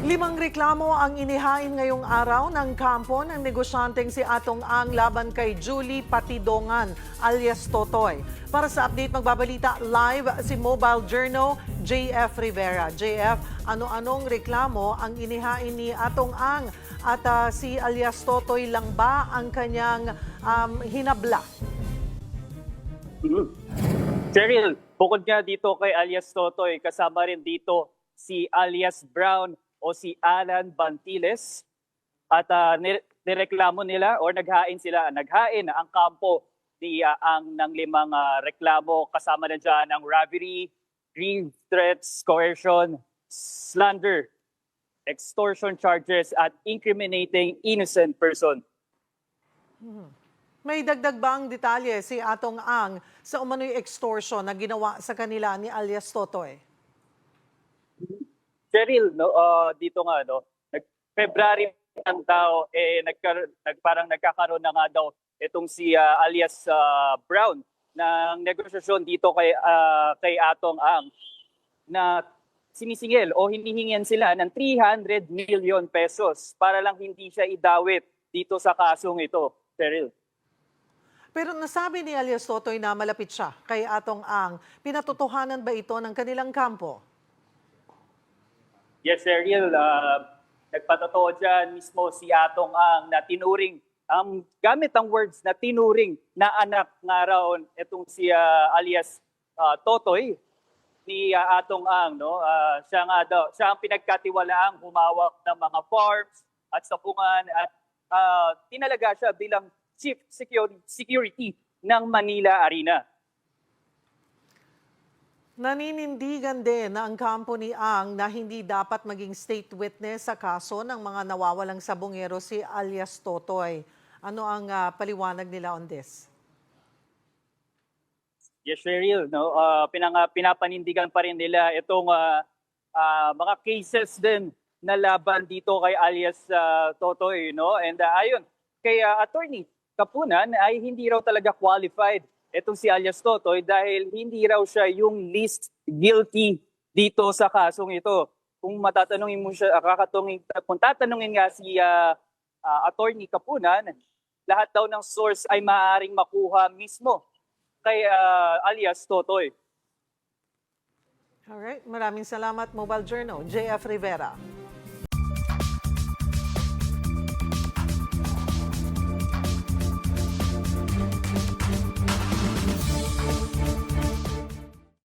Limang reklamo ang inihain ngayong araw ng kampo ng negosyanteng si Atong Ang laban kay Julie Patidongan alias Totoy. Para sa update, magbabalita live si Mobile Journal JF Rivera. JF, ano-anong reklamo ang inihain ni Atong Ang at si alias Totoy lang ba ang kanyang hinabla? Cheryl, bukod nga dito kay alias Totoy, kasama rin dito si alias Brown o si Alan Bantiles at nireklamo nila o naghain ang kampo ni ang ng limang reklamo, kasama na dyan ang robbery, grave threats, coercion, slander, extortion charges at incriminating innocent person. May dagdag ba ang detalye si Atong Ang sa umano'y extortion na ginawa sa kanila ni alias Totoy? Cheryl, dito nga, February ang daw, parang nagkakaroon na nga daw itong si alias Brown ng negosasyon dito kay Atong Ang na sinisingil o hinihingian sila ng 300 million pesos para lang hindi siya idawit dito sa kasong ito, Cheryl. Pero nasabi ni alias Totoy na malapit siya kay Atong Ang. Pinatotohanan ba ito ng kanilang kampo? Yes, Ariel, nagpatotoo dyan mismo si Atong Ang na tinuring, gamit ang words na tinuring na anak nga raw itong si alias Totoy ni Atong Ang. Siya ang pinagkatiwalaang humawak ng mga farms at sapungan at tinalaga siya bilang Chief Security ng Manila Arena. Naninindigan din na ang kampo ni Ang na hindi dapat maging state witness sa kaso ng mga nawawalang sabongero si alias Totoy. Ano ang paliwanag nila on this? Yes, Cheryl, pinapanindigan pa rin nila itong mga cases din na laban dito kay alias Totoy, And ayon kay Attorney Kapunan ay hindi raw talaga qualified itong si alias Totoy dahil hindi raw siya yung least guilty dito sa kasong ito. Kung matatanungin mo siya, kung tatanungin nga si Attorney Kapunan, lahat daw ng source ay maaaring makuha mismo kay alias Totoy. Alright, maraming salamat Mobile Journal, JF Rivera.